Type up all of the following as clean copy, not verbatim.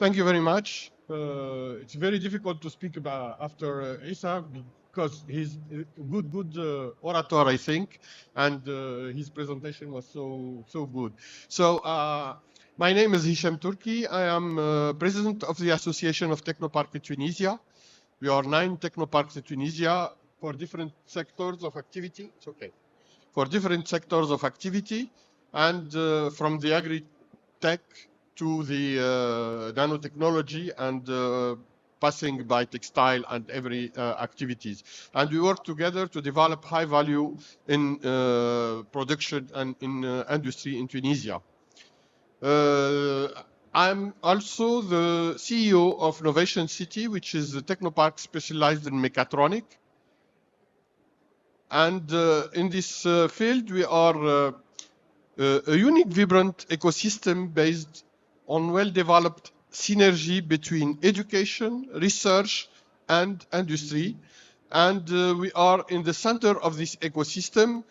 Thank you very much. It's very difficult to speak about after Isa because he's a good orator, I think, and his presentation was so good. So my name is Hisham Turki. I am president of the Association of Technoparks in Tunisia. We are 9 technoparks in Tunisia for different sectors of activity. It's okay. For different sectors of activity, and from the agri-tech to the nanotechnology and passing by textile and every activities. And we work together to develop high value in production and in industry in Tunisia. I'm also the CEO of Innovation City, which is a technopark specialized in mechatronic. And in this field, we are a unique, vibrant ecosystem based on well-developed synergy between education, research, and industry. And we are in the center of this ecosystem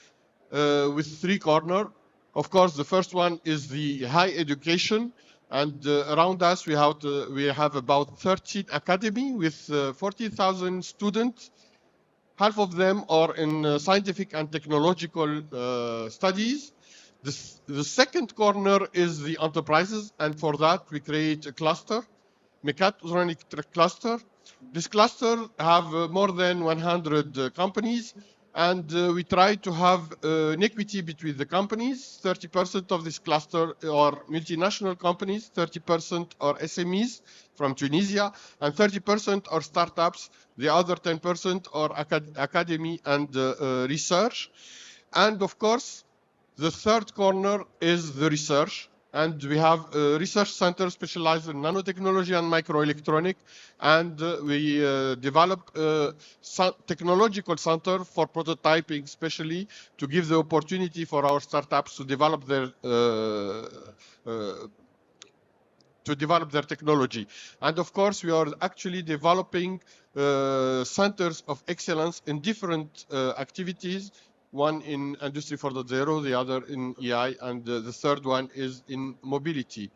with 3 corners. Of course, the first one is the high education. And around us, we have about 13 academy with 40,000 students. Half of them are in scientific and technological studies. The second corner is the enterprises, and for that we create a cluster, mechatronic cluster. This cluster have more than 100 companies, and we try to have an equity between the companies. 30% of this cluster are multinational companies, 30% are SMEs from Tunisia, and 30% are startups. The other 10% are academy and research. And of course, the third corner is the research, and we have a research center specialized in nanotechnology and microelectronic, and we develop a technological center for prototyping, especially to give the opportunity for our startups to develop their technology. And of course, we are actually developing centers of excellence in different activities. One in Industry 4.0, the other in EI, and the third one is in mobility.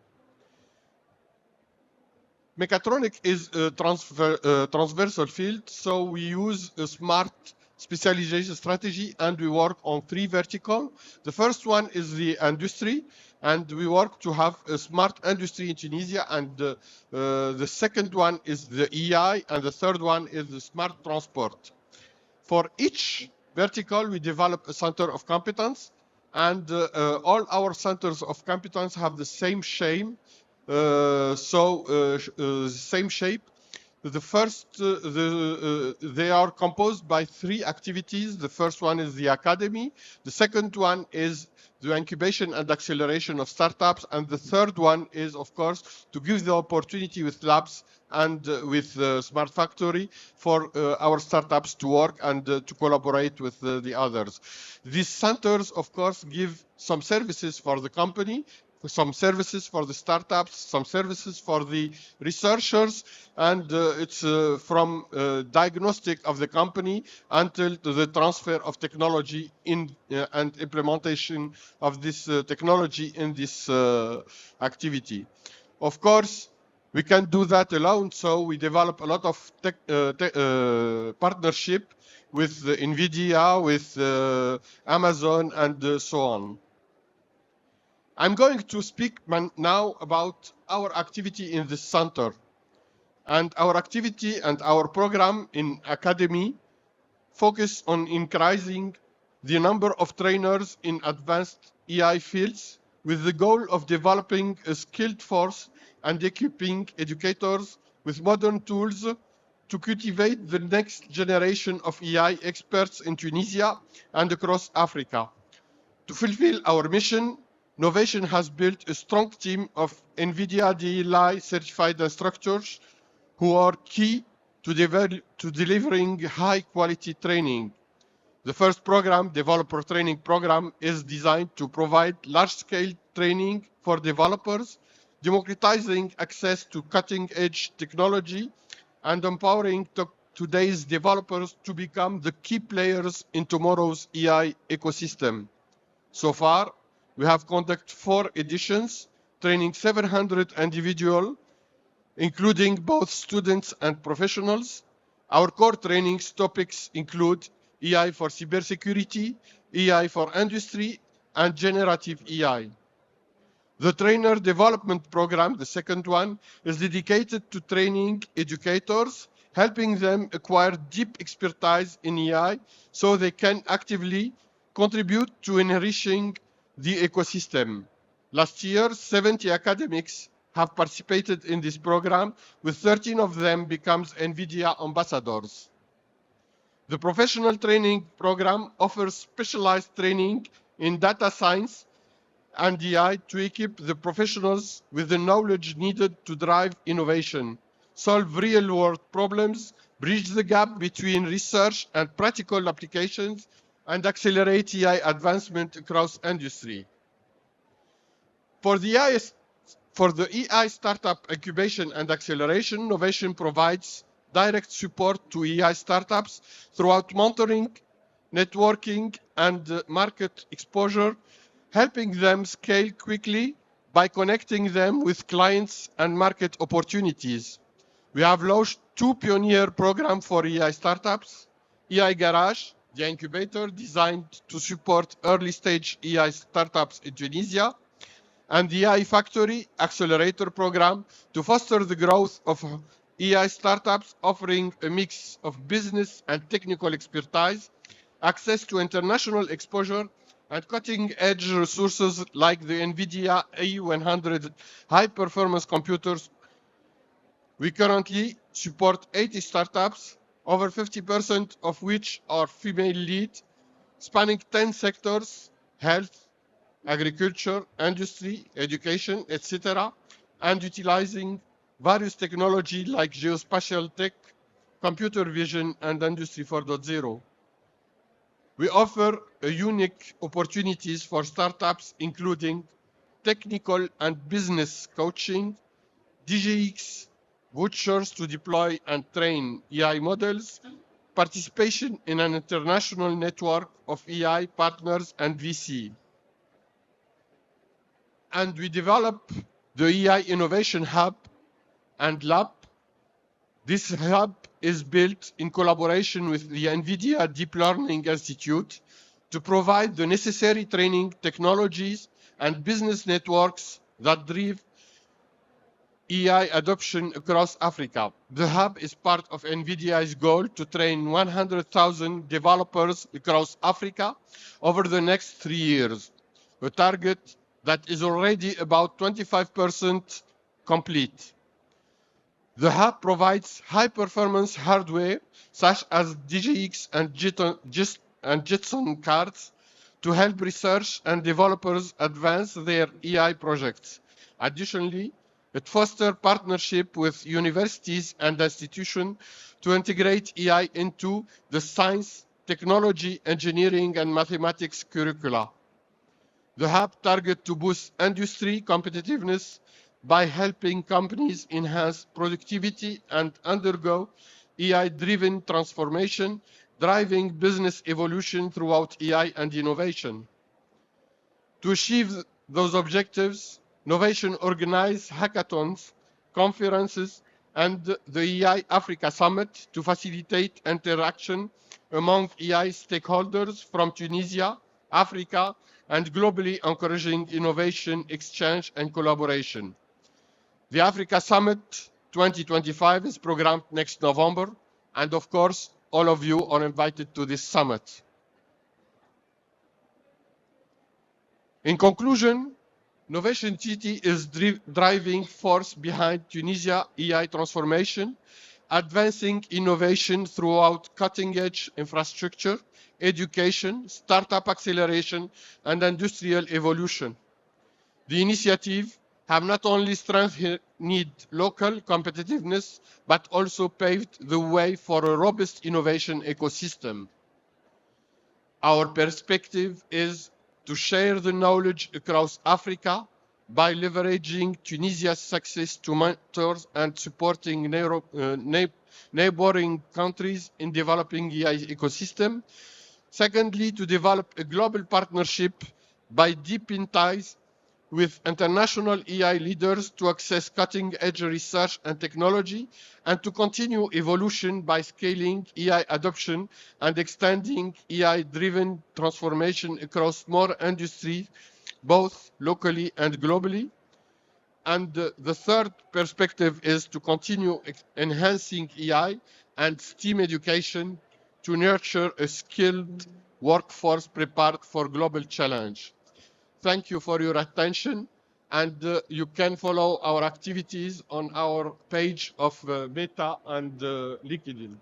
Mechatronic is a transversal field, so we use a smart specialization strategy, and we work on 3 verticals. The first one is the industry, and we work to have a smart industry in Tunisia, and the second one is the EI, and the third one is the smart transport. For each vertical, we develop a center of competence, and all our centers of competence have the same shape. Same shape. The first, they are composed by 3 activities. The first one is the academy. The second one is the incubation and acceleration of startups. And the third one is, of course, to give the opportunity with labs and with Smart Factory for our startups to work and to collaborate with the others. These centers, of course, give some services for the company, some services for the startups, some services for the researchers, and it's from diagnostic of the company until to the transfer of technology in and implementation of this technology in this activity. Of course, we can't do that alone, so we develop a lot of partnership with NVIDIA, with Amazon, and so on. I'm going to speak now about our activity in this center. And our activity and our program in academy focus on increasing the number of trainers in advanced EI fields with the goal of developing a skilled force and equipping educators with modern tools to cultivate the next generation of EI experts in Tunisia and across Africa. To fulfill our mission, Novation has built a strong team of NVIDIA DLI certified instructors who are key to delivering high quality training. The first program, Developer Training Program, is designed to provide large-scale training for developers, democratizing access to cutting-edge technology, and empowering today's developers to become the key players in tomorrow's AI ecosystem. So far, we have conducted 4 editions, training 700 individuals including both students and professionals. Our core trainings topics include AI for cybersecurity, AI for industry, and generative AI. The trainer development program, the second one, is dedicated to training educators, helping them acquire deep expertise in AI so they can actively contribute to enriching the ecosystem. Last year, 70 academics have participated in this program, with 13 of them becomes NVIDIA ambassadors. The professional training program offers specialized training in data science and AI to equip the professionals with the knowledge needed to drive innovation, solve real-world problems, bridge the gap between research and practical applications, and accelerate AI advancement across industry. For the AI startup incubation and acceleration, Novation provides direct support to AI startups throughout mentoring, networking, and market exposure, helping them scale quickly by connecting them with clients and market opportunities. We have launched 2 pioneer programs for AI startups: AI Garage, the incubator designed to support early stage AI startups in Tunisia, and the AI Factory Accelerator program to foster the growth of AI startups, offering a mix of business and technical expertise, access to international exposure, and cutting-edge resources like the NVIDIA A100 high-performance computers. We currently support 80 startups, over 50% of which are female lead, spanning 10 sectors: health, agriculture, industry, education, etc., and utilizing various technology like geospatial tech, computer vision, and Industry 4.0. We offer unique opportunities for startups, including technical and business coaching, DGX vouchers to deploy and train AI models, participation in an international network of AI partners and VC. And we develop the AI Innovation Hub and Lab. This hub is built in collaboration with the NVIDIA Deep Learning Institute to provide the necessary training technologies and business networks that drive AI adoption across Africa. The hub is part of NVIDIA's goal to train 100,000 developers across Africa over the next 3 years, a target that is already about 25% complete. The hub provides high-performance hardware such as DGX and Jetson cards to help research and developers advance their AI projects. Additionally, it fosters partnership with universities and institutions to integrate AI into the science, technology, engineering, and mathematics curricula. The hub targets to boost industry competitiveness by helping companies enhance productivity and undergo AI-driven transformation, driving business evolution throughout AI and innovation. To achieve those objectives, Novation organizes hackathons, conferences, and the AI Africa Summit to facilitate interaction among AI stakeholders from Tunisia, Africa, and globally, encouraging innovation, exchange, and collaboration. The Africa Summit 2025 is programmed next November, and of course, all of you are invited to this summit. In conclusion, Novation City is driving force behind Tunisia AI transformation, advancing innovation throughout cutting-edge infrastructure, education, startup acceleration, and industrial evolution. The initiative have not only strengthened local competitiveness, but also paved the way for a robust innovation ecosystem. Our perspective is to share the knowledge across Africa by leveraging Tunisia's success to mentor and supporting neighboring countries in developing AI ecosystem. Secondly, to develop a global partnership by deepening ties with international EI leaders to access cutting-edge research and technology, and to continue evolution by scaling EI adoption and extending EI-driven transformation across more industries, both locally and globally. And the third perspective is to continue enhancing EI and STEAM education to nurture a skilled workforce prepared for global challenge. Thank you for your attention, and you can follow our activities on our page of Meta and LinkedIn.